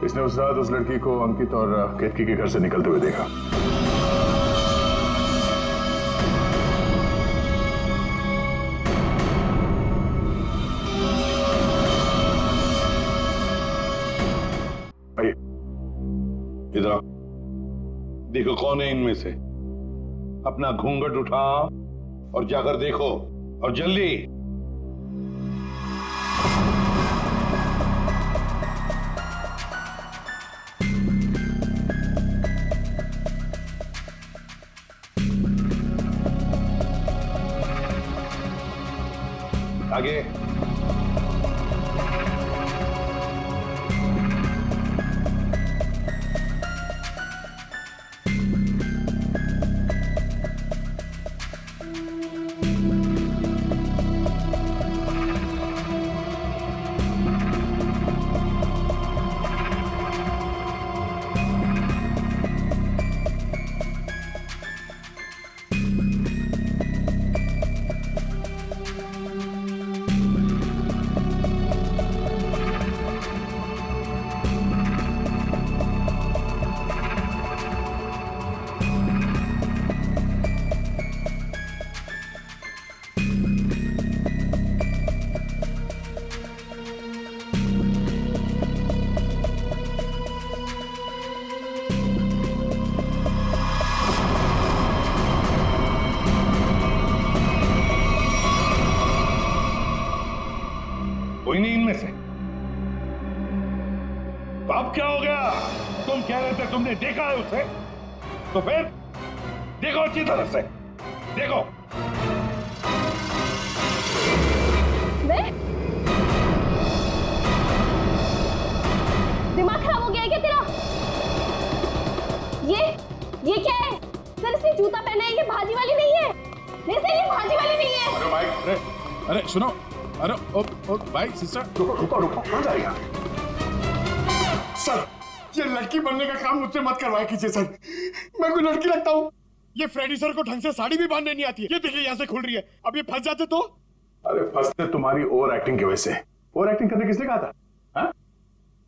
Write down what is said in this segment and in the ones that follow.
इसने उस रात उस लड़की को अंकित और केतकी के घर से निकलते हुए देखा। इधर देखो कौन है इनमें से। अपना घूंघट उठा और जाकर देखो, और जल्दी। आगे। कोई नहीं इनमें से। तो अब क्या हो गया? तुम कह रहे थे तुमने देखा है उसे, तो फिर देखो अच्छी तरह से देखो। मैं? दिमाग खराब हो गया है क्या तेरा? ये क्या है? सर इसने जूता पहना है, ये भाजी वाली नहीं है। नहीं सर ये भाजी वाली नहीं है। अरे भाई, अरे सुनो, अरे ओ भाई सिस्टर, रुको कहाँ जा रही है? सर ये लड़की बनने का काम मुझसे मत करवाया कीजिए सर। मैं कोई लड़की लगता हूँ? ये फ्रेडी सर को ढंग से साड़ी भी बांधने नहीं आती है। ये देखिए यहाँ से खुल रही है, अब ये फंस जाते तो? अरे फंसते तुम्हारी ओवर एक्टिंग की वजह से। ओवर एक्टिंग करने किसने कहा था? हाँ?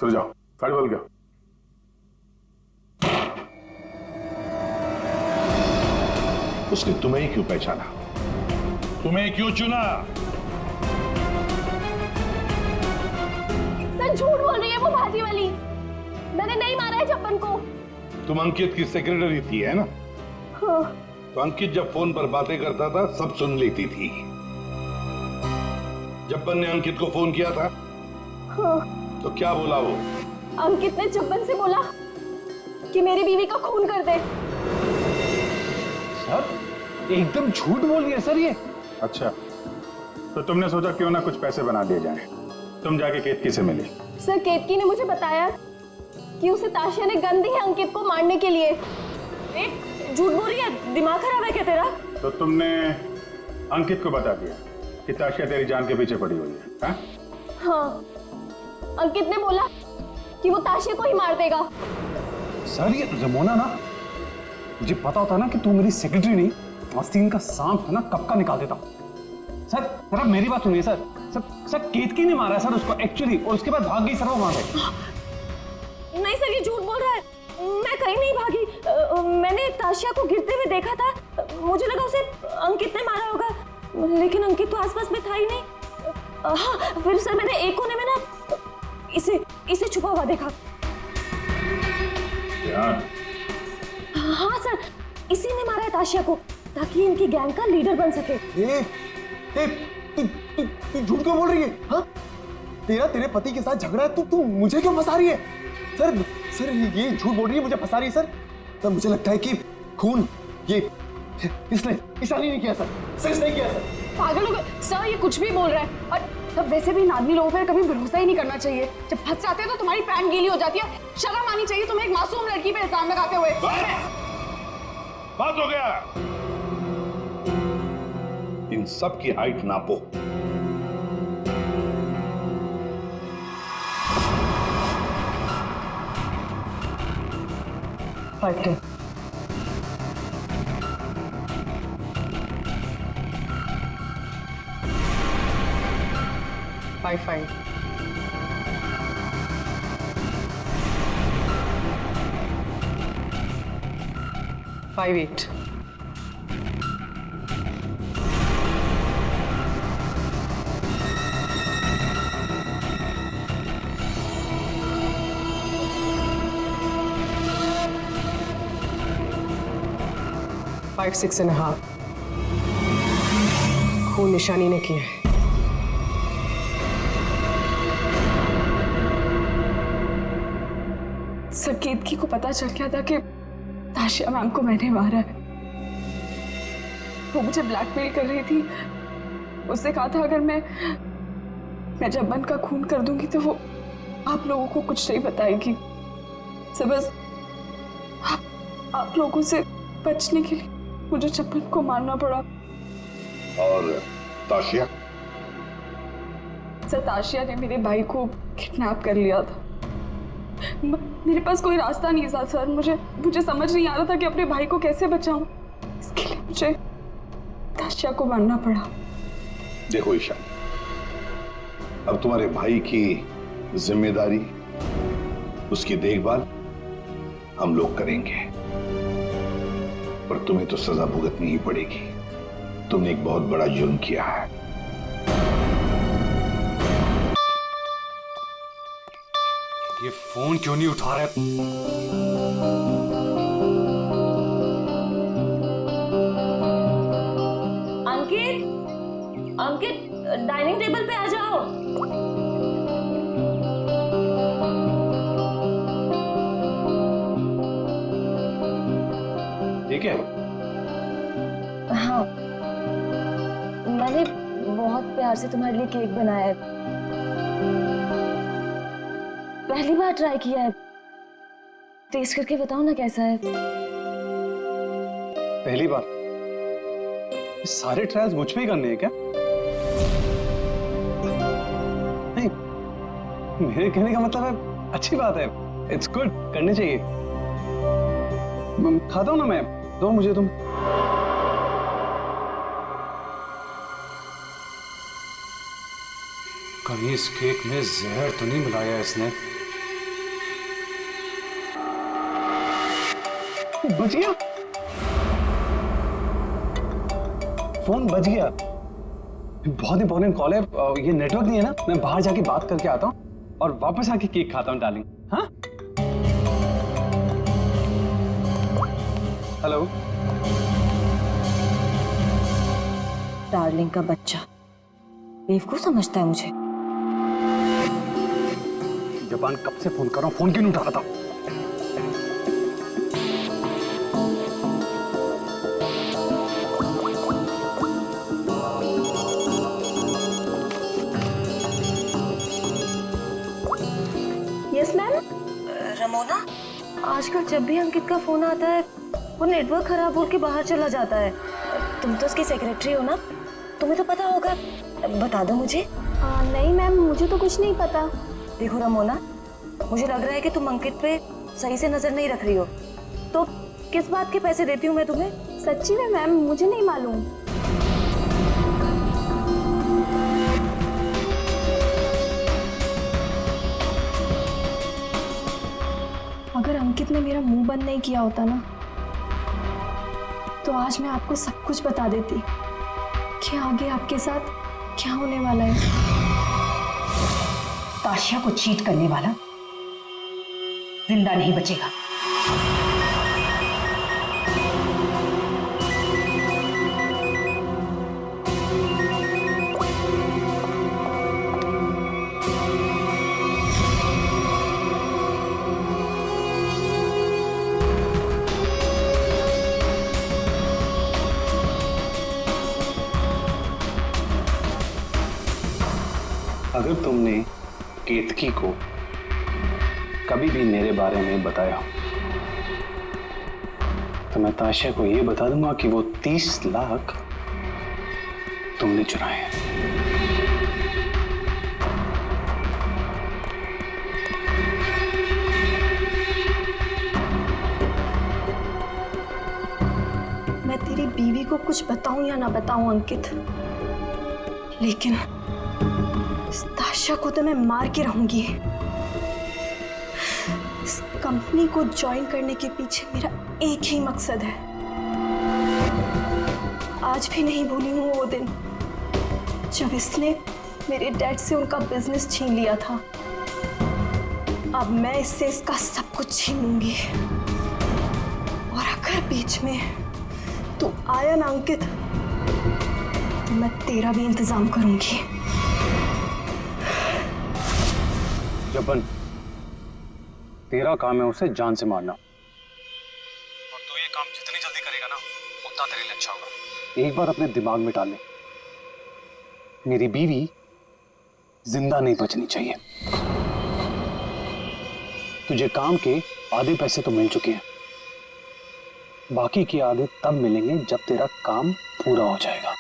चलो जाओ, साड़ी बदल गया। उसने तुम्हें क्यों पहचाना? तुम्हें क्यों चुना? सर झूठ बोल रही है वो भाजी वाली। मैंने नहीं मारा है जब्बन को। तुम अंकित की सेक्रेटरी थी है ना? हाँ। तो अंकित जब फोन पर बातें करता था सब सुन लेती थी। जब्बन ने अंकित को फोन किया था? हाँ। तो क्या बोला वो? अंकित ने जब्बन से बोला कि मेरी बीवी का खून कर दे। सर एकदम झूठ बोल रही है सर ये। अच्छा, तो तुमने सोचा क्यों ना कुछ पैसे बना दिए जाएं। तुम जाके केतकी से मिली। सर केतकी ने मुझे बताया कि उसे ताशिया ने गन दी है अंकित को मारने के लिए। झूठ बोल रही है, दिमाग खराब है क्या तेरा? तो तुमने अंकित को बता दिया कि ताशिया तेरी जान के पीछे पड़ी हुई है? हाँ? हाँ, अंकित ने बोला कि वो ताशिया को ही मार देगा। सर ये रमोना ना, मुझे पता होता ना कि तू मेरी सेक्रेटरी नहीं, आस्तीन का सांप है ना, कब का निकाल देता। सर जरा मेरी बात सुनिए सर। सर केतकी ने मारा है सर उसको एक्चुअली, और उसके बाद भाग गई सर वो वहां से। नहीं सर ये झूठ बोल रहा है। मैं कहीं नहीं भागी। मैंने ताशिया को गिरते हुए देखा था। मुझे लगा उसे अंकित ने मारा होगा, लेकिन अंकित तो आसपास में था ही नहीं। हाँ फिर सर मैंने एक कोने में ना इसे छुपा हुआ देखा। हाँ सर इसी ने मारा है ताशिया को, ताकि इनकी गैंग का लीडर बन सके। तू झूठ क्यों बोल रही है? हाँ तेरे पति के साथ झगड़ा है, तू मुझे क्यों फंसा रही है? सर ये झूठ बोल रही है, मुझे फंसा रही है सर। मुझे लगता है कि खून ये इसने ईशानी ने किया सर इसने किया सर। पागल हो गए सर, ये कुछ भी बोल रहा है। और तब वैसे भी इन आदमी लोगों पर कभी भरोसा ही नहीं करना चाहिए। जब फंस जाते हैं तो तुम्हारी पैंट गीली हो जाती है। शर्म आनी चाहिए तुम्हें एक मासूम लड़की पे इल्जाम लगाते हुए। बात हो गया। इन सब की हाइट नापो। फाइव 5-5 5-8। फाइव 6.5 खून निशानी ने किया है। सर केतकी को पता चल गया था कि ताशिया मैम को मैंने मारा है। वो मुझे ब्लैकमेल कर रही थी। उसने कहा था अगर मैं जब्बन का खून कर दूंगी तो वो आप लोगों को कुछ नहीं बताएगी। सर बस आप लोगों से बचने के लिए मुझे जब्बन को मारना पड़ा। और ताशिया? सर ताशिया ने मेरे भाई को किडनैप कर लिया था। मेरे पास कोई रास्ता नहीं था सर। मुझे समझ नहीं आ रहा था कि अपने भाई को कैसे बचाऊं। इसके लिए मुझे ताशिया को मारना पड़ा। देखो ईशा, अब तुम्हारे भाई की जिम्मेदारी, उसकी देखभाल हम लोग करेंगे, पर तुम्हें तो सजा भुगतनी ही पड़ेगी। तुमने एक बहुत बड़ा जुर्म किया है। ये फोन क्यों नहीं उठा रहे? अंकित डाइनिंग टेबल पे आ जाओ। ठीक है। हाँ, मैंने बहुत प्यार से तुम्हारे लिए केक बनाया है। पहली बार ट्राई किया है। टेस्ट करके बताओ ना कैसा है। पहली बार? ये सारे ट्रायल्स मुझ पे ही करने हैं क्या? नहीं, मेरे कहने का मतलब है अच्छी बात है। इट्स गुड, करनी चाहिए। खाता हूं ना मैं। दो मुझे तुम। कहीं इस केक में जहर तो नहीं मिलाया इसने? बच गया, फोन बच गया। बहुत इंपॉर्टेंट कॉल है। ये नेटवर्क नहीं है ना, मैं बाहर जाके बात करके आता हूँ और वापस आके केक खाता हूँ डार्लिंग। हाँ, हेलो। डार्लिंग का बच्चा बेवकूफ समझता है मुझे। जबान कब से फोन कर रहा हूँ, फोन क्यों नहीं उठा रहा था? Yes ma'am. रमोना, आजकल जब भी अंकित का फोन आता है वो नेटवर्क खराब बोल के बाहर चला जाता है। तुम तो उसकी सेक्रेटरी हो ना, तुम्हें तो पता होगा, बता दो मुझे। नहीं मैम, मुझे तो कुछ नहीं पता। देखो रमोना, मुझे लग रहा है कि तुम अंकित पे सही से नजर नहीं रख रही हो। तो किस बात के पैसे देती हूँ मैं तुम्हें? सच्ची में मैम, मुझे नहीं मालूम। अगर अंकित ने मेरा मुंह बंद नहीं किया होता ना, तो आज मैं आपको सब कुछ बता देती कि आगे आपके साथ क्या होने वाला है। ताशिया को चीट करने वाला जिंदा नहीं बचेगा। अगर तुमने केतकी को कभी भी मेरे बारे में बताया तो मैं ताशिया को यह बता दूंगा कि वो 30 लाख तुमने चुराए हैं। मैं तेरी बीवी को कुछ बताऊं या ना बताऊं अंकित, लेकिन इस ताशिया को तो मैं मार के रहूंगी। इस कंपनी को ज्वाइन करने के पीछे मेरा एक ही मकसद है, आज भी नहीं भूली हूँ वो दिन जब इसने मेरे डैड से उनका बिजनेस छीन लिया था। अब मैं इससे इसका सब कुछ छीन लूंगी। और अगर बीच में तू आया ना अंकित, तो मैं तेरा भी इंतजाम करूंगी। जबन तेरा काम है उसे जान से मारना, और तू ये काम जितनी जल्दी करेगा ना उतना तेरे लिए अच्छा होगा। एक बार अपने दिमाग में डाल ले, मेरी बीवी जिंदा नहीं बचनी चाहिए। तुझे काम के आधे पैसे तो मिल चुके हैं, बाकी के आधे तब मिलेंगे जब तेरा काम पूरा हो जाएगा।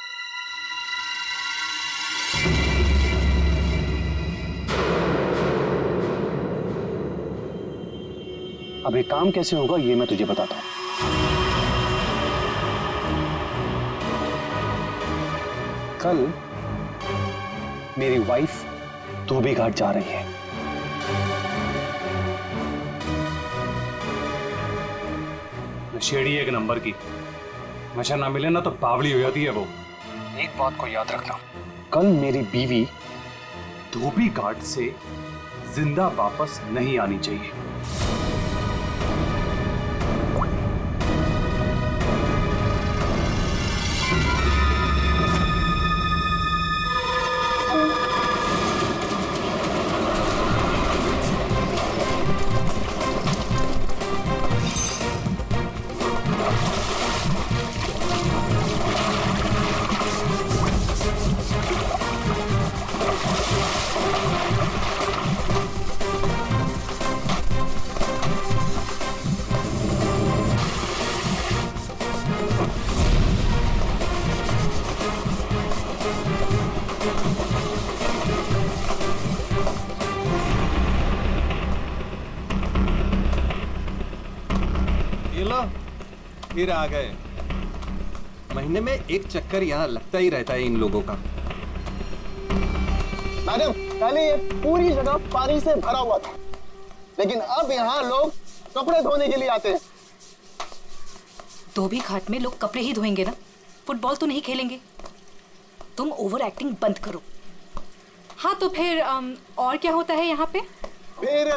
अब ये काम कैसे होगा ये मैं तुझे बताता हूं। कल मेरी वाइफ धोबी घाट जा रही है। नशेड़ी एक नंबर की, नशा ना मिले ना तो बावली हो जाती है वो। एक बात को याद रखना, कल मेरी बीवी धोबी घाट से जिंदा वापस नहीं आनी चाहिए। ये लो, फिर आ गए। महीने में एक चक्कर यहाँ लगता ही रहता है इन लोगों का। मैडम, पहले ये पूरी जगह पानी से भरा हुआ था, लेकिन अब यहाँ लोग कपड़े धोने के लिए आते हैं। धोबी घाट में लोग कपड़े ही धोएंगे ना, फुटबॉल तो नहीं खेलेंगे। तुम ओवर एक्टिंग बंद करो। हाँ तो फिर और क्या होता है यहाँ पे? फिर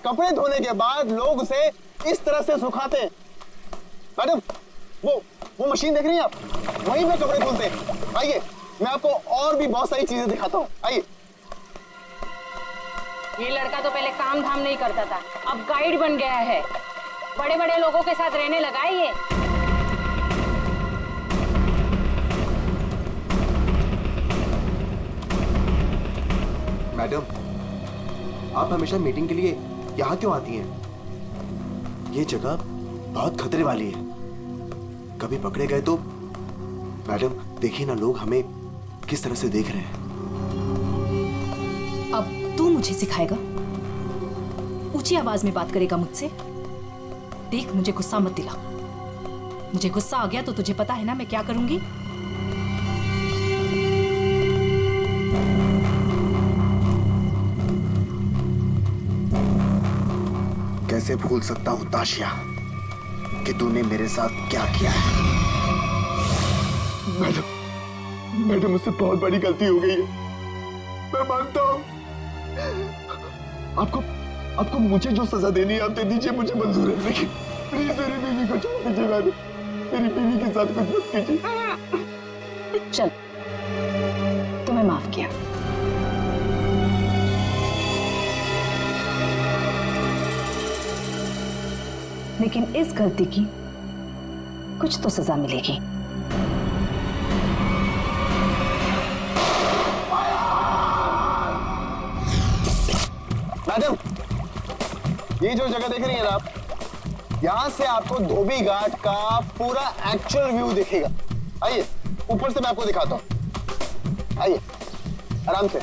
कपड़े धोने के बाद लोग उसे इस तरह से सुखाते हैं। मैडम, वो मशीन देख रही हैं आप? वहीं पे कपड़े धुलते हैं। आइए, मैं आपको और भी बहुत सारी चीजें दिखाता हूँ। आइए। ये लड़का तो पहले काम धाम नहीं करता था, अब गाइड बन गया है। बड़े बड़े लोगों के साथ रहने लगा है ये। मैडम, आप हमेशा मीटिंग के लिए यहाँ क्यों आती हैं? ये जगह बहुत खतरे वाली है, कभी पकड़े गए तो। मैडम देखिए ना, लोग हमें किस तरह से देख रहे हैं। अब तू मुझे सिखाएगा? ऊंची आवाज में बात करेगा मुझसे? देख, मुझे गुस्सा मत दिला। मुझे गुस्सा आ गया तो तुझे पता है ना मैं क्या करूंगी। कैसे भूल सकता हूँ ताशिया कि तूने मेरे साथ क्या किया है। मैडम, मुझसे बहुत बड़ी गलती हो गई है, मैं मानता हूँ। आपको मुझे जो सजा देनी है आप दे दीजिए, मुझे मंजूर है, लेकिन प्लीज मेरी बीवी को छोड़ दीजिए। मैडम, मेरी बीवी के साथ कुछ मत कीजिए। चल, तुम्हें माफ किया। लेकिन इस गलती की कुछ तो सजा मिलेगी। मैडम, ये जो जगह देख रही हैं आप, यहाँ से आपको धोबी घाट का पूरा एक्चुअल व्यू दिखेगा। आइए, ऊपर से मैं आपको दिखाता हूँ। आइए, आराम से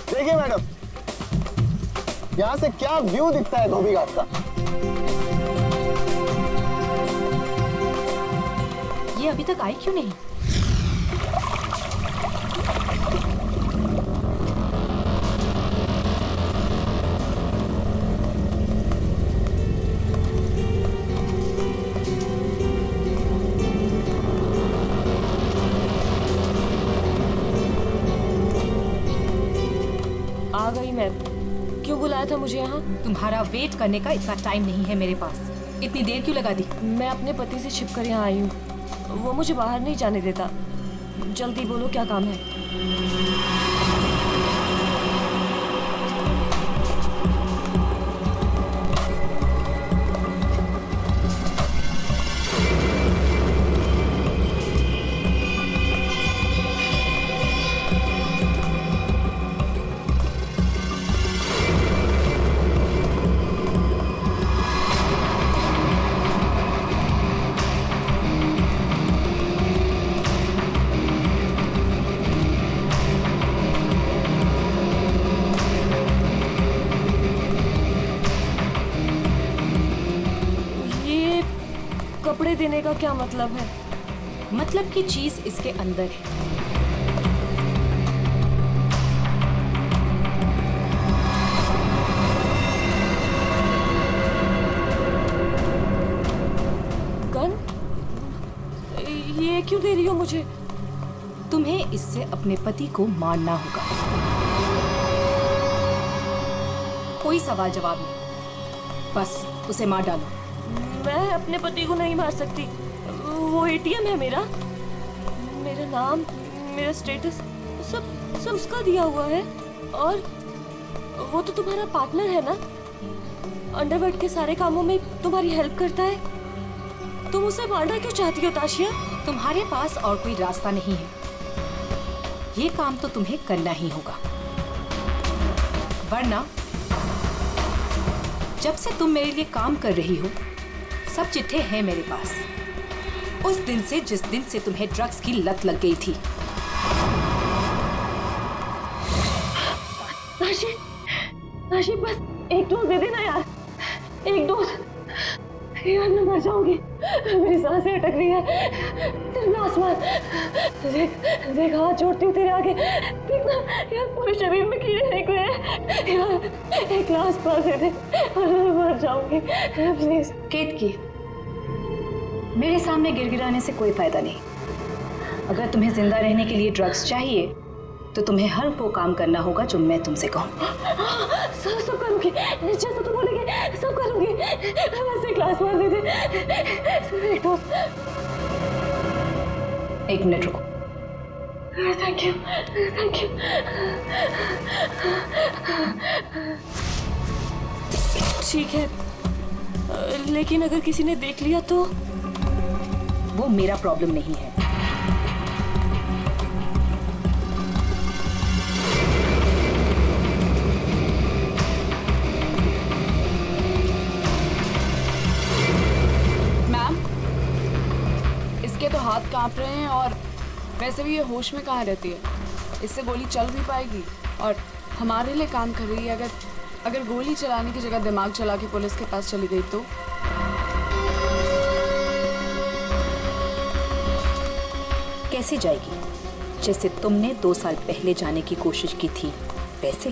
देखिए मैडम, यहाँ से क्या व्यू दिखता है धोबी घाट का। ये अभी तक आई क्यों नहीं? बुलाया था मुझे यहाँ? तुम्हारा वेट करने का इतना टाइम नहीं है मेरे पास। इतनी देर क्यों लगा दी? मैं अपने पति से छिपकर यहाँ आई हूँ। वो मुझे बाहर नहीं जाने देता। जल्दी बोलो क्या काम है? कपड़े देने का क्या मतलब है? मतलब की चीज इसके अंदर है। गन? ये क्यों दे रही हो मुझे? तुम्हें इससे अपने पति को मारना होगा। कोई सवाल जवाब नहीं, बस उसे मार डालो। मैं अपने पति को नहीं मार सकती। वो एटीएम है मेरा। मेरा नाम, मेरा स्टेटस सब उसका दिया हुआ है। और वो तो तुम्हारा पार्टनर है ना, अंडरवर्ल्ड के सारे कामों में तुम्हारी हेल्प करता है। तुम उसे मारना क्यों चाहती हो ताशिया? तुम्हारे पास और कोई रास्ता नहीं है। ये काम तो तुम्हें करना ही होगा, वरना जब से तुम मेरे लिए काम कर रही हो सब चिट्ठे हैं मेरे पास। उस दिन से जिस दिन से तुम्हें ड्रग्स की लत लग गई थी। ताशी बस एक डोज दे देना यार, एक डोज। यार मैं मर जाऊंगी, मेरी सांसें अटक रही है। तेरा आसमान देख हाथ जोड़ती हूँ तेरे आगे। देखना यार पूरे शरीर में कीड़े निकले हैं। यार एक ग्लास पास दे दे, मर जाऊंगी प्लीज। केतकी, मेरे सामने गिड़गिड़ाने से कोई फायदा नहीं। अगर तुम्हें जिंदा रहने के लिए ड्रग्स चाहिए तो तुम्हें हर वो काम करना होगा जो मैं तुमसे कहूँ। सब करूंगी, जैसा तुम बोलेगी सब करूंगी। बस एक ग्लास पास दे दे, एक डोज। एक मिनट रुको। Thank you, thank you. ठीक है, लेकिन अगर किसी ने देख लिया तो? वो मेरा प्रॉब्लम नहीं है। मैम, इसके तो हाथ कांप रहे हैं और वैसे भी ये होश में कहाँ रहती है। इससे गोली चल भी पाएगी और हमारे लिए काम कर रही है। अगर गोली चलाने की जगह दिमाग चला के पुलिस के पास चली गई तो? कैसे जाएगी? जैसे तुमने 2 साल पहले जाने की कोशिश की थी वैसे।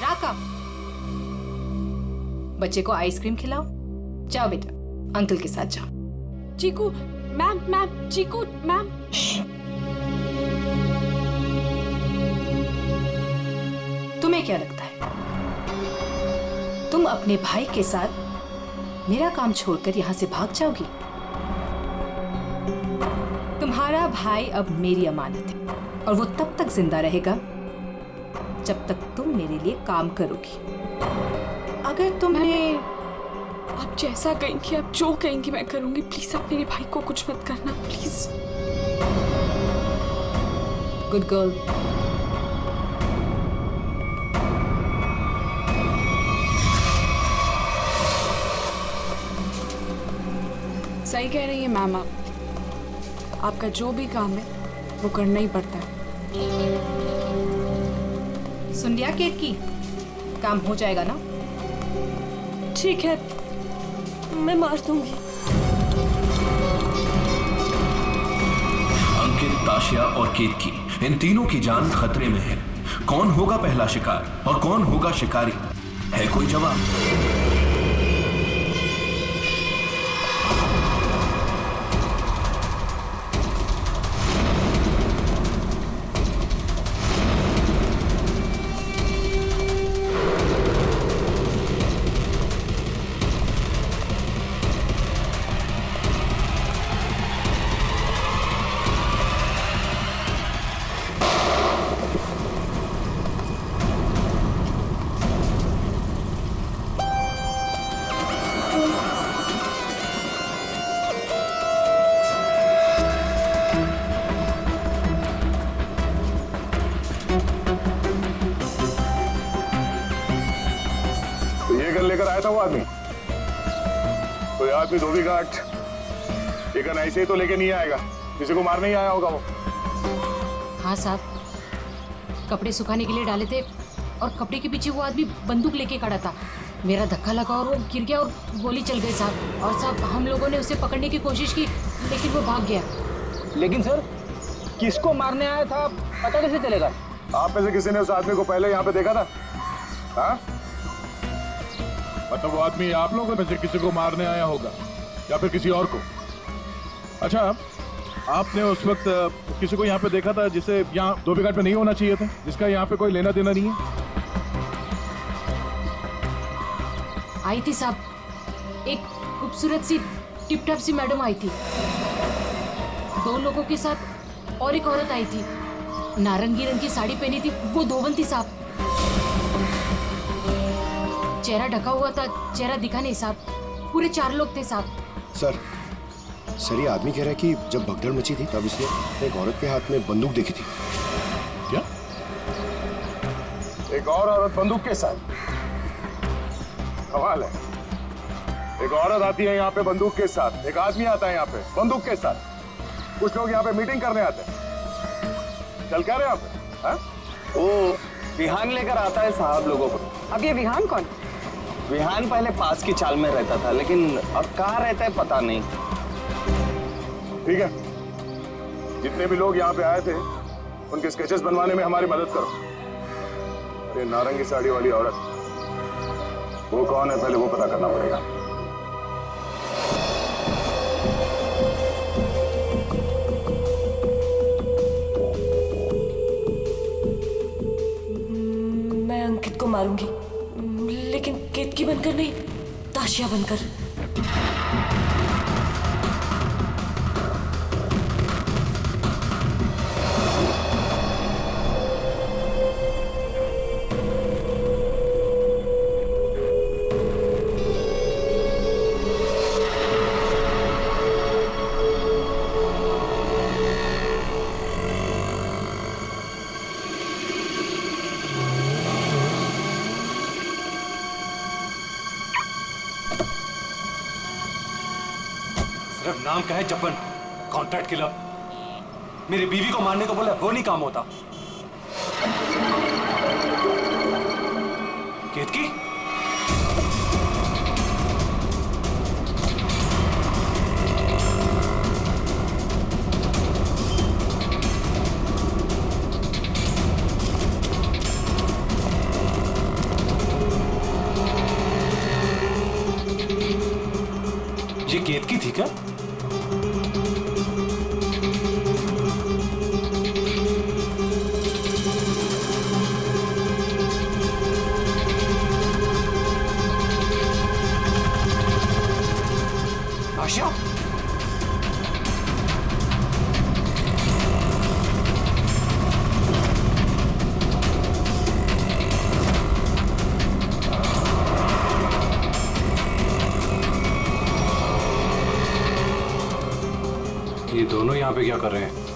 राका, बच्चे को आइसक्रीम खिलाओ। जाओ बेटा, अंकल के साथ जाओ। चीकू मैम, चीकू मैम। तुम्हें क्या लगता है तुम अपने भाई के साथ मेरा काम छोड़कर यहां से भाग जाओगी? तुम्हारा भाई अब मेरी अमानत है और वो तब तक जिंदा रहेगा जब तक तुम मेरे लिए काम करोगी। अगर तुम्हें आप जैसा कहेंगी, आप जो कहेंगी मैं करूंगी। प्लीज आप मेरे भाई को कुछ मत करना प्लीज। Good girl. सही कह रही है मैम आप। आपका जो भी काम है वो करना ही पड़ता है। सुन लिया केतकी, काम हो जाएगा ना? ठीक है, मैं मार दूंगी। अंकित, ताशिया और केतकी, इन तीनों की जान खतरे में है। कौन होगा पहला शिकार और कौन होगा शिकारी? है कोई जवाब? लेकर आया था वो आदमी? कोई आदमी धोबी घाट ये गन ऐसे ही तो लेके नहीं आएगा, किसी को मारने ही आया होगा वो। हाँ साहब, कपड़े सुखाने के लिए डाले थे और कपड़े के पीछे वो आदमी बंदूक लेके खड़ा था। मेरा धक्का लगा और वो गिर गया और गोली चल गई साहब। और साहब हम लोगों ने उसे पकड़ने की कोशिश की लेकिन वो भाग गया। लेकिन सर किसको मारने आया था पता कैसे चलेगा? आप में से किसी ने उस आदमी को पहले यहाँ पे देखा था? हाँ? मतलब वो आदमी आप लोगों में से किसी को मारने आया होगा या फिर किसी और को? अच्छा, आपने उस वक्त किसी को यहाँ पे देखा था जिसे यहाँ धोबी घाट पे नहीं होना चाहिए था, जिसका यहाँ पे कोई लेना देना नहीं है? आई थी साहब, एक खूबसूरत सी टिप टॉप सी मैडम आई थी, 2 लोगों के साथ और एक औरत आई थी, नारंगी रंग की साड़ी पहनी थी, वो धोबन थी साहब। चेहरा ढका हुआ था, चेहरा दिखा नहीं साहब। पूरे 4 लोग थे साहब। सर ये आदमी कह रहा है कि जब भगदड़ मची थी तब उसने एक औरत के हाथ में बंदूक देखी थी। क्या? एक और औरत बंदूक के साथ? कमाल है, एक औरत आती है यहाँ पे बंदूक के साथ, एक आदमी आता है यहाँ पे बंदूक के साथ। कुछ लोग यहाँ पे मीटिंग करने आते हैं। चल क्या रहे आप? वो विहान लेकर आता है साहब लोगों को। अब ये विहान कौन? विहान पहले पास की चाल में रहता था लेकिन अब कहाँ रहता है पता नहीं। ठीक है, जितने भी लोग यहाँ पे आए थे उनके स्केचेस बनवाने में हमारी मदद करो। अरे नारंगी साड़ी वाली औरत वो कौन है पहले वो पता करना पड़ेगा। मैं अंकित को मारूंगी, लेकिन केतकी बनकर नहीं, ताशिया बनकर। सिर्फ नाम का है जपन, कॉन्ट्रैक्ट किलर। मेरी बीवी को मारने को बोला वो नहीं काम होता। केतकी? ये केतकी थी क्या? आशिया? ये दोनों यहाँ पे क्या कर रहे हैं?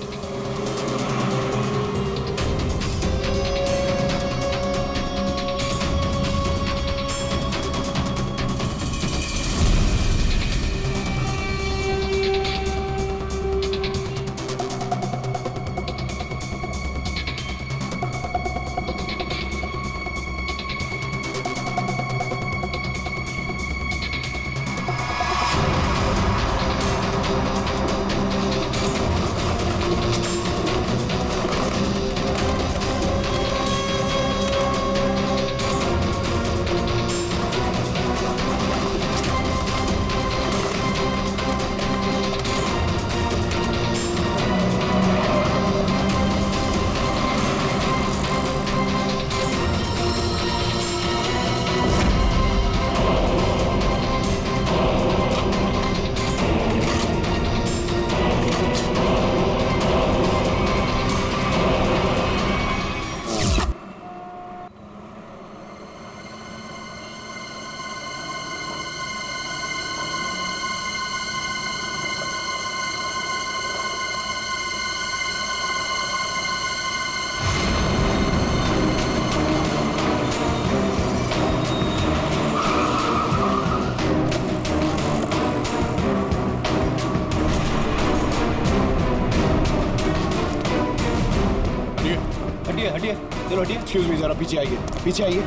चलो हटिए। एक्सक्यूज मी, जरा पीछे आइए, पीछे आइए।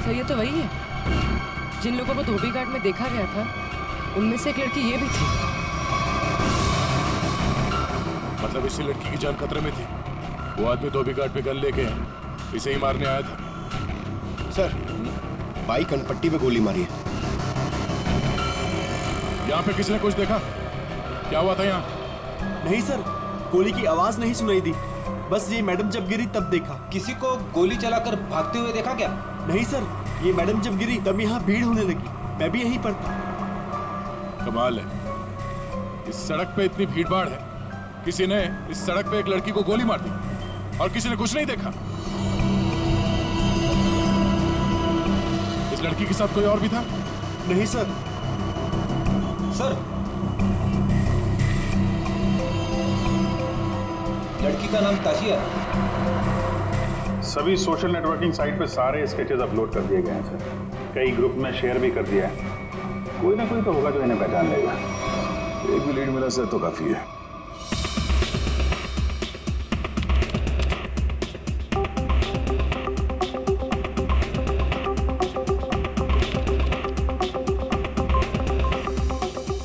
सर ये तो वही है जिन लोगों को धोबी घाट में देखा गया था, उनमें से एक लड़की ये भी थी। मतलब इसी लड़की की जान खतरे में थी। वो आदमी धोबी घाट पे गन लेके इसे ही मारने आया था। सर, बाई कनपट्टी पे गोली मारी है। यहाँ पे किसी ने कुछ देखा? क्या हुआ था यहाँ? नहीं सर, गोली की आवाज नहीं सुनाई दी, बस ये मैडम जब गिरी तब देखा। किसी को गोली चलाकर भागते हुए देखा क्या? नहीं सर, ये मैडम जब गिरी तब यहाँ भीड़ होने लगी, मैं भी यहीं पर था। कमाल है, इस सड़क पे इतनी भीड़ भाड़ है, किसी ने इस सड़क पे एक लड़की को गोली मार दी और किसी ने कुछ नहीं देखा। इस लड़की के साथ कोई और भी था? नहीं सर। सर, लड़की का नाम ताशिया। सभी सोशल नेटवर्किंग साइट पे सारे स्केचेस अपलोड कर दिए गए हैं सर। कई ग्रुप में शेयर भी कर दिया है। कोई ना कोई तो होगा जो इन्हें पहचान लेगा। एक भी लीड मिला सर तो काफी है।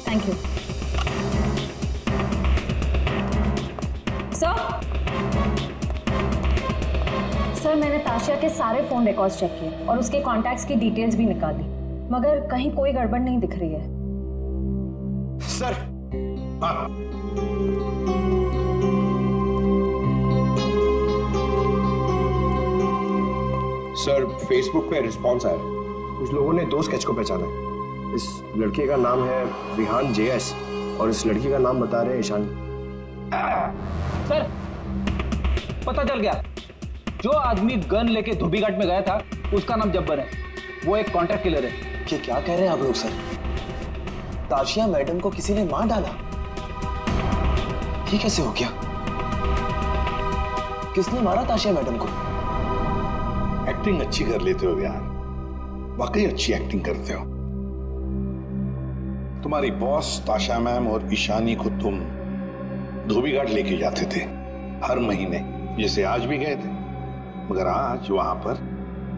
थैंक यू सर, मैंने ताशिया के सारे फोन रिकॉर्ड्स चेक किए और उसके कॉन्टैक्ट्स की डिटेल्स भी निकाली, मगर कहीं कोई गड़बड़ नहीं दिख रही है। सर, हाँ। सर, फेसबुक पे रिस्पॉन्स आया। कुछ लोगों ने 2 स्केच को पहचाना है। इस लड़के का नाम है विहान JS और इस लड़की का नाम बता रहे हैं ईशानी। सर, पता चल गया। जो आदमी गन लेके धोबी घाट में गया था उसका नाम जब्बर है। वो एक कॉन्ट्रैक्ट किलर है। ये क्या कह रहे हैं आप लोग सर? ताशिया मैडम को किसी ने मार डाला? ये कैसे हो गया? किसने मारा ताशिया मैडम को? एक्टिंग अच्छी कर लेते हो यार, वाकई अच्छी एक्टिंग करते हो। तुम्हारी बॉस ताशा मैम और ईशानी को तुम धोबी घाट लेके जाते थे हर महीने, जैसे आज भी गए थे, मगर आज वहां पर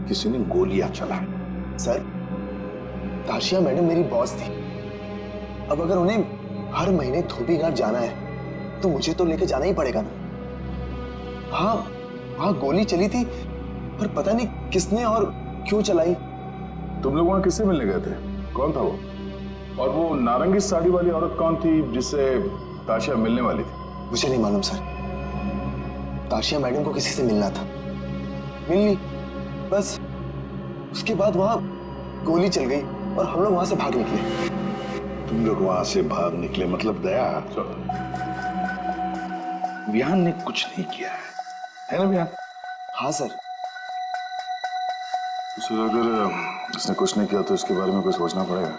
किसी ने गोलियां चलाई। सर, ताशिया मैडम मेरी बॉस थी। अब अगर उन्हें हर महीने धोबी घाट जाना है तो मुझे तो लेके जाना ही पड़ेगा ना। हाँ, वहां गोली चली थी, पर पता नहीं किसने और क्यों चलाई। तुम लोग वहां किससे मिलने गए थे? कौन था वो? और वो नारंगी साड़ी वाली औरत कौन थी जिससे ताशिया मिलने वाली थी? मुझे नहीं मालूम सर। ताशिया मैडम को किसी से मिलना था, मिल ली, बस उसके बाद वहां गोली चल गई और हम लोग वहां से भाग निकले। तुम लोग वहां से भाग निकले मतलब दया? विहान ने कुछ नहीं किया है ना विहान? हाँ सर। सर, अगर उसने कुछ नहीं किया तो इसके बारे में कुछ सोचना पड़ेगा।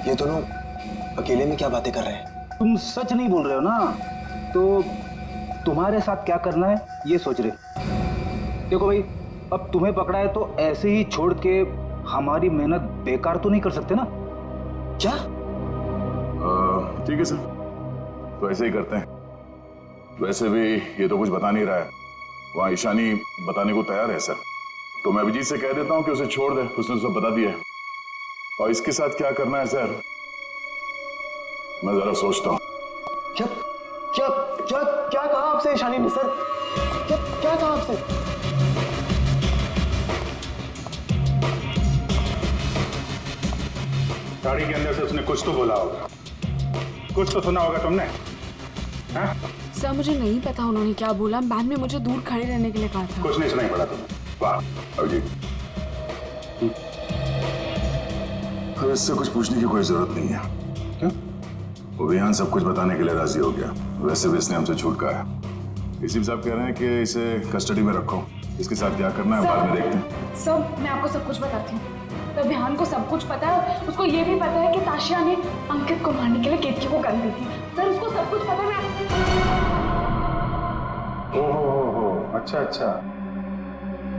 ये दोनों अकेले में क्या बातें कर रहे हैं? तुम सच नहीं बोल रहे हो ना, तो तुम्हारे साथ क्या करना है ये सोच रहे। देखो भाई, अब तुम्हें पकड़ा है तो ऐसे ही छोड़ के हमारी मेहनत बेकार तो नहीं कर सकते ना? क्या? ठीक है सर, तो ऐसे ही करते हैं। वैसे भी ये तो कुछ बता नहीं रहा है, वहां ईशानी बताने को तैयार है सर, तो मैं अभिजीत से कह देता हूँ कि उसे छोड़ दे, उसने तो सब बता दिया है। और इसके साथ क्या करना है सर, मैं जरा सोचता हूँ। क्या क्या क्या क्या कहा आपसे ईशानी ने सर? क्या क्या कहा आपसे? गाड़ी के अंदर से उसने कुछ तो बोला होगा, कुछ तो सुना होगा तुमने? हाँ? सर, मुझे नहीं पता उन्होंने क्या बोला। मैम ने मुझे दूर खड़े रहने के लिए कहा था। कुछ नहीं सुनाई पड़ा तुम्हें? वाह अभिजीत, तो इससे कुछ पूछने की कोई जरूरत नहीं है। क्यों? वो विहान सब कुछ बताने के लिए राजी हो गया। वैसे भी इसने हमसे छूट कहा है। इसी साहब कह रहे हैं कि इसे कस्टडी में रखो, इसके साथ क्या करना है बाद में देखते हैं। सर, मैं आपको सब कुछ बताती हूँ। तो अभियान को सब कुछ पता है। उसको ये भी पता है कि ताशिया ने अंकित को मारने के लिए केतकी को गन दी थी। सर उसको सब कुछ पता है। ओहो, अच्छा अच्छा,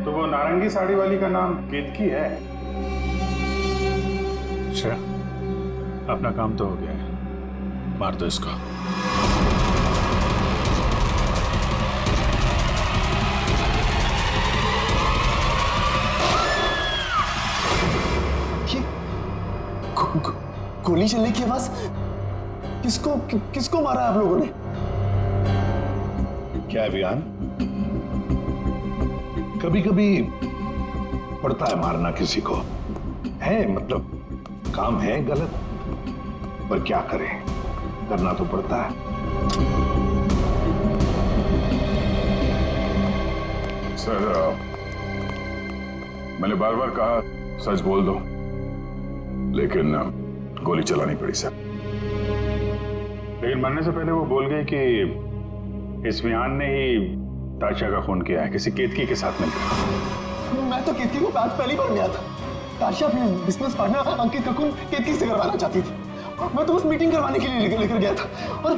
तो वो नारंगी साड़ी वाली का नाम केतकी है। अच्छा, अपना काम तो हो गया है, मार दो इसको। गोली चलने की आवाज, किसको मारा आप लोगों ने? क्या अभियान? कभी कभी पड़ता है मारना किसी को, है मतलब काम है गलत, पर क्या करें, करना तो पड़ता है। सर, मैंने बार बार कहा सच बोल दो, लेकिन गोली चलानी पड़ी सर। लेकिन मरने से पहले वो बोल गई कि इस्मियान ने ही ताशिया का खून किया है, किसी केतकी के साथ मिलकर। मैं तो केतकी को बात पहली बार गया था। ताशिया अपने बिजनेस पार्टनर अंकित का खून केतकी से करवाना चाहती थी। मैं तो बस मीटिंग करवाने के लिए लेकर गया था, और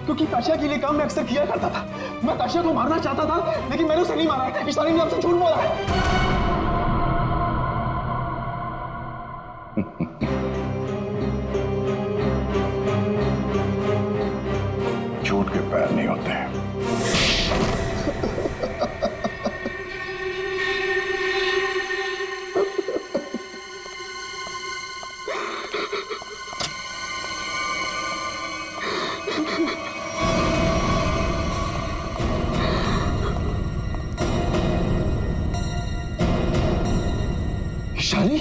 क्योंकि ताशिया के लिए काम मैं अक्सर किया करता था। मैं ताशिया को मारना चाहता था, लेकिन मैंने उसे नहीं मारा। इशानी ने आपसे झूठ बोला है। झूठ के पैर नहीं होते हैं। ईशानी,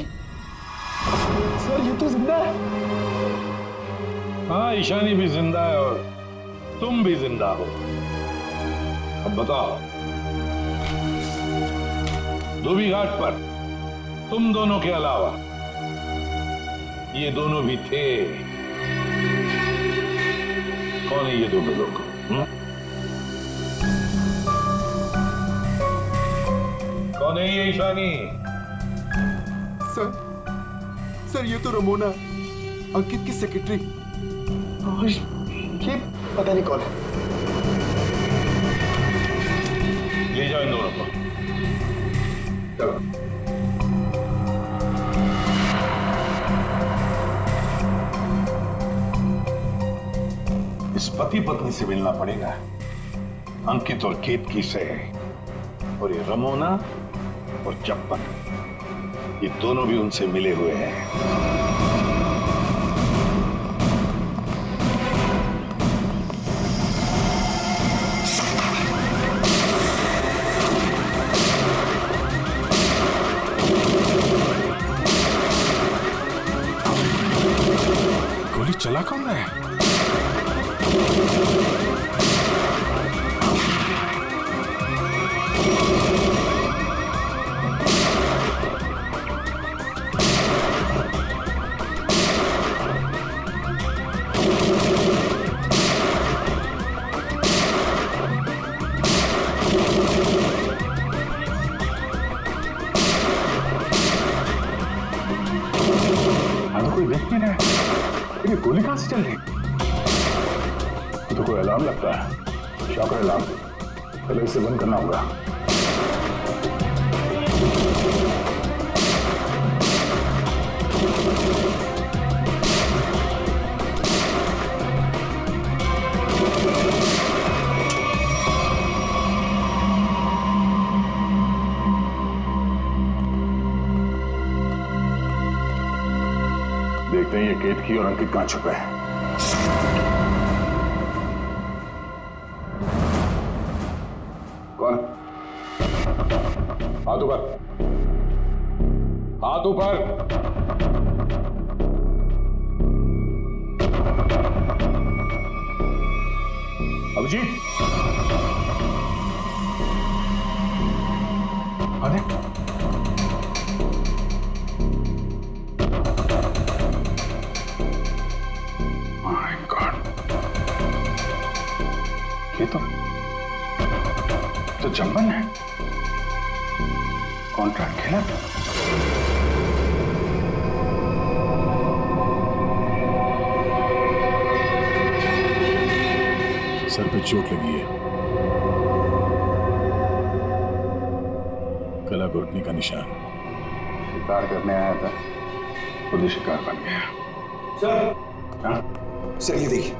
सर ये तो जिंदा है। हाँ, ईशानी भी जिंदा है और तुम भी जिंदा हो। अब बताओ, धोबी घाट पर तुम दोनों के अलावा ये दोनों भी थे। कौन है ये दोनों लोग? कौन है ये ईशानी? सर ये तो रमोना, अंकित की सेक्रेटरी। ये पता नहीं कौन है। ले जाओ इन दोनों को। चलो। इस पति पत्नी से मिलना पड़ेगा, अंकित और केतकी से। और ये रमोना और चप्पन, ये दोनों भी उनसे मिले हुए हैं। गोली चला कौन रहा है? कोई देख नहीं रहा है। ये गोली कहां से चल रही? ये तो कोई अलार्म लगता है, शॉकर अलार्म। पहले इसे बंद करना होगा। देखते हैं ये केतकी और अंकित कहां छुपे हैं। कौन? हाथ ऊपर, हाथ ऊपर। अभिजीत, अरे ये तो जंबन है। कॉन्ट्रैक्ट खेला। चोट लगी है, गला घोटने का निशान। शिकार करने आया था, खुद ही शिकार बन गया। सर, हाँ? सर ये देखिए,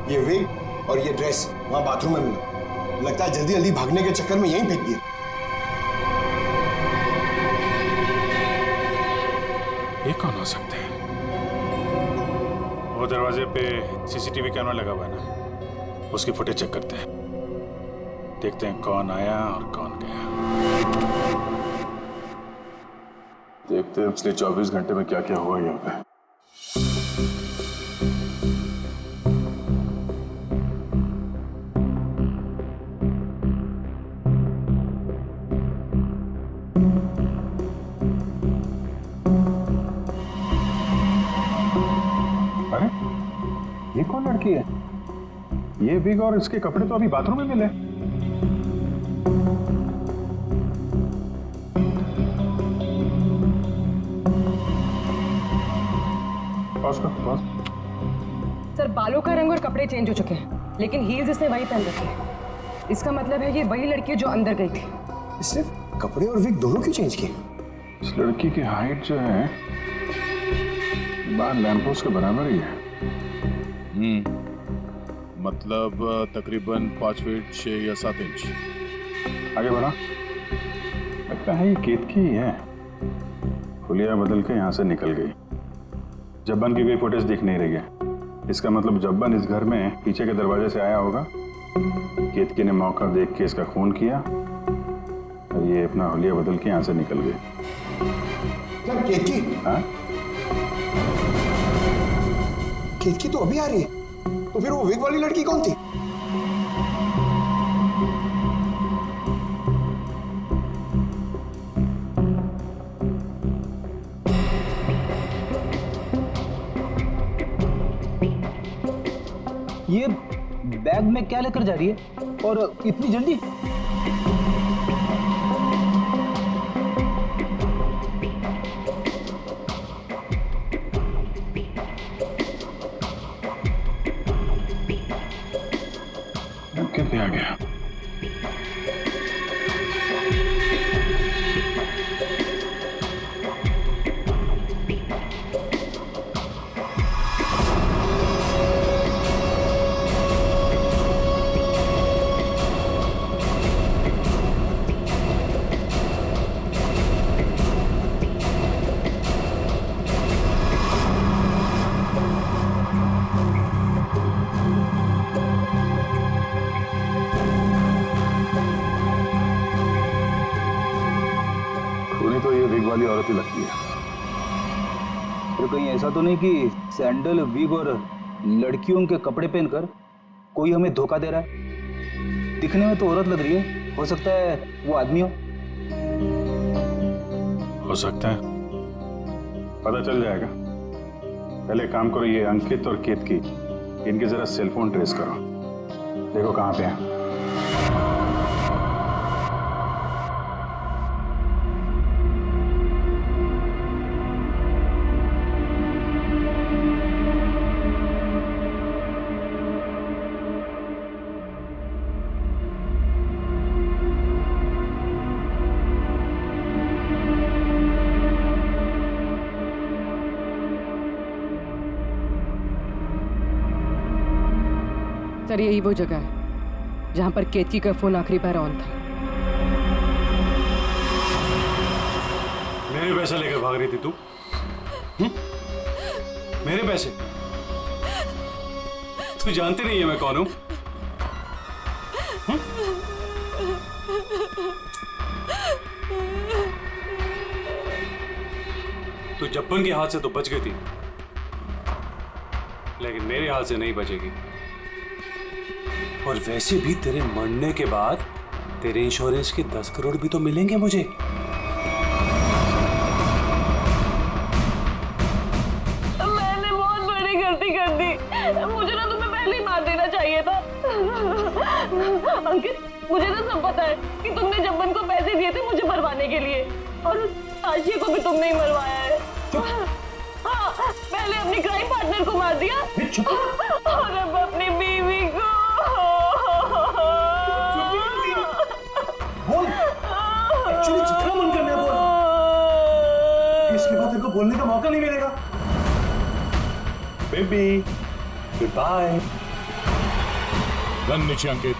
ये विग और ये ड्रेस वहां बाथरूम में मिला। लगता है जल्दी जल्दी भागने के चक्कर में यहीं फेंक दिया। ये कौन हो सकते हैं? वो दरवाजे पे सीसीटीवी कैमरा लगा हुआ है ना, उसकी फुटेज चेक करते हैं, देखते हैं कौन आया और कौन गया। देखते हैं पिछले 24 घंटे में क्या क्या हुआ यहाँ पे। अरे ये कौन लड़की है? ये विग और इसके कपड़े तो अभी बाथरूम में मिले। सर बालों का रंग और कपड़े चेंज हो चुके हैं, लेकिन हील्स इसने वही पहन रखी है। इसका मतलब है ये वही लड़की है जो अंदर गई थी। इसने कपड़े और विग दोनों क्यों चेंज किए? इस लड़की की हाइट जो है बाहर लैंपोस्ट के बराबर ही है। मतलब तकरीबन 5 फीट 6 या 7 इंच। आगे बढ़ा, लगता है ये केतकी ही है। हुलिया बदल के यहाँ से निकल गई। जब्बन की कोई फुटेज दिख नहीं रही है। इसका मतलब जब्बन इस घर में पीछे के दरवाजे से आया होगा। केतकी ने मौका देख के इसका खून किया और ये अपना हुलिया बदल के यहाँ से निकल गई। केतकी? हाँ? केतकी तो अभी आ रही है, तो फिर वो विग वाली लड़की कौन थी? ये बैग में क्या लेकर जा रही है और इतनी जल्दी? कितने आ गया? तो ये विग वाली औरत ही लगती है। तो कहीं ऐसा तो नहीं कि सैंडल, विग और लड़कियों के कपड़े पहनकर कोई हमें धोखा दे रहा है? दिखने में तो औरत लग रही है, हो सकता है वो आदमी हो सकता है, पता चल जाएगा। पहले काम करो, ये अंकित और केतकी, इनके जरा सेलफोन ट्रेस करो, देखो कहाँ पे हैं। सर यही वो जगह है जहां पर केतकी का फोन आखिरी बार ऑन था। मेरे पैसे लेकर भाग रही थी तू? मेरे पैसे? तू जानती नहीं है मैं कौन हूं? तू जब्बन के हाथ से तो बच गई थी, लेकिन मेरे हाथ से नहीं बचेगी। और वैसे भी तेरे मरने के बाद तेरे इंश्योरेंस के 10 करोड़ भी तो मिलेंगे मुझे। मैंने बहुत बड़ी गलती कर दी, मुझे ना तुम्हें पहले ही मार देना चाहिए था। अंकित, मुझे ना सब पता है कि तुमने जब्बन को पैसे दिए थे मुझे मरवाने के लिए, और उस ताशिया को भी तुमने ही मरवाया है। हाँ, पहले अपने क्राइम पार्टनर को मार दिया और अब अपनी बीवी को। दोबारा तेरे को बोलने का मौका नहीं मिलेगा। Baby, good bye. गन नीचे अंकित।